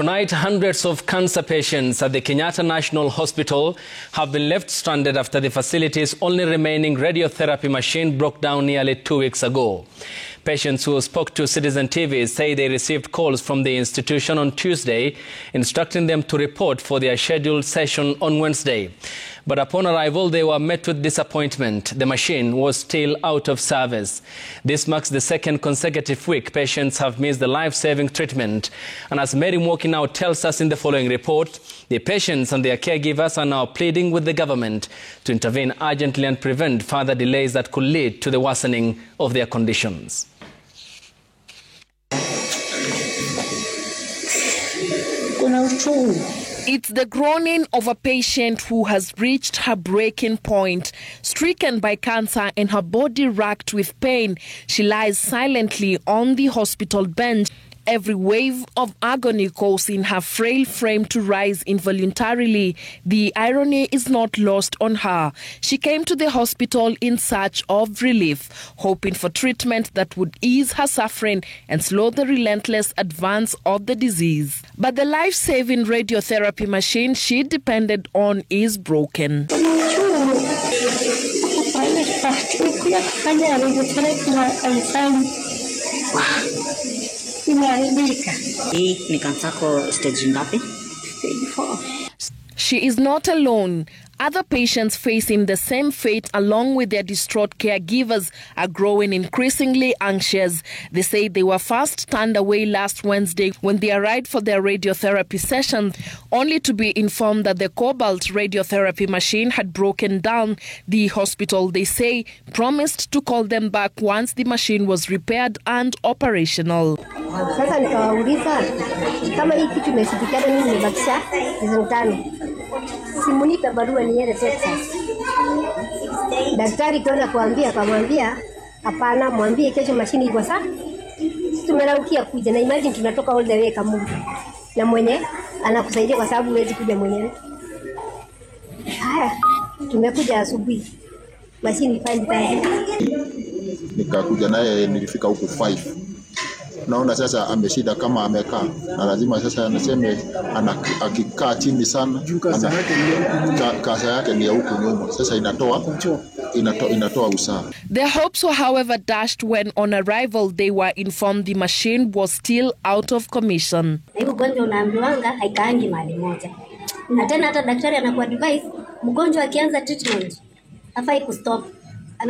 Tonight, hundreds of cancer patients at the Kenyatta National Hospital have been left stranded after the facility's only remaining radiotherapy machine broke down nearly 2 weeks ago. Patients who spoke to Citizen TV say they received calls from the institution on Tuesday instructing them to report for their scheduled session on Wednesday. But upon arrival, they were met with disappointment. The machine was still out of service. This marks the second consecutive week patients have missed the life-saving treatment. And as Mary Mwoki now tells us in the following report, the patients and their caregivers are now pleading with the government to intervene urgently and prevent further delays that could lead to the worsening of their conditions. It's the groaning of a patient who has reached her breaking point. Stricken by cancer and her body racked with pain, she lies silently on the hospital bench. Every wave of agony causing her frail frame to rise involuntarily. The irony is not lost on her. She came to the hospital in search of relief, hoping for treatment that would ease her suffering and slow the relentless advance of the disease. But the life-saving radiotherapy machine she depended on is broken. She is not alone. Other patients facing the same fate along with their distraught caregivers are growing increasingly anxious. They say they were first turned away last Wednesday when they arrived for their radiotherapy session, only to be informed that the cobalt radiotherapy machine had broken down. The hospital, they say, promised to call them back once the machine was repaired and operational. Sasa nikawauliza kama hii kitu imeshindikana, mimi nimebakisha hizo tano. Simunipe barua niende Texas. Daktari kwenda kumwambia hapana, mwambie kesho mashini iko sawa. Tumeraukia kuja na imagine tunatoka all the way Kamungu. Na mwenye anakusaidia kwa sababu huwezi kuja mwenyewe. Haya, tumekuja asubuhi. Mashini ifanye kazi. Nikakuja naye, nilifika huku 5. Naona sasa ameshida kama amekaa, na lazima sasa anaseme akikaa chini sana kasa yake ni ya huku nyuma, sasa inatoa usaha. Their hopes were however dashed when on arrival they were informed the machine was still out of commission. Ugonjwa unaambiwanga haikaangi mahali moja. Na tena hata daktari anakuwa advise mgonjwa akianza treatment hafai kustop. In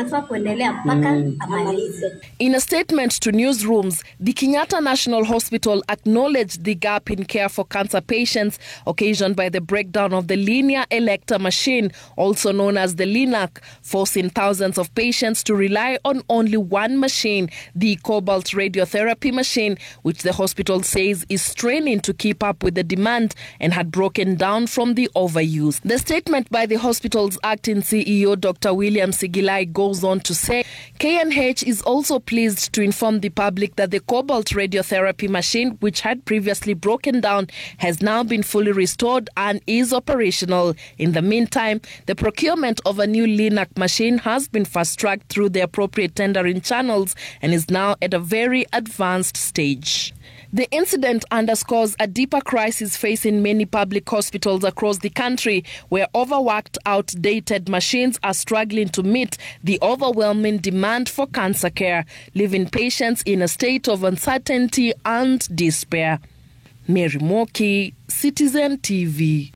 a statement to newsrooms, the Kenyatta National Hospital acknowledged the gap in care for cancer patients occasioned by the breakdown of the linear elector machine, also known as the LINAC, forcing thousands of patients to rely on only one machine, the cobalt radiotherapy machine, which the hospital says is straining to keep up with the demand and had broken down from the overuse. The statement by the hospital's acting CEO, Dr. William Sigilai, goes on to say KNH is also pleased to inform the public that the cobalt radiotherapy machine, which had previously broken down, has now been fully restored and is operational. In the meantime, the procurement of a new LINAC machine has been fast-tracked through the appropriate tendering channels and is now at a very advanced stage. The incident underscores a deeper crisis facing many public hospitals across the country, where overworked, outdated machines are struggling to meet the overwhelming demand for cancer care, leaving patients in a state of uncertainty and despair. Mary Mwoki, Citizen TV.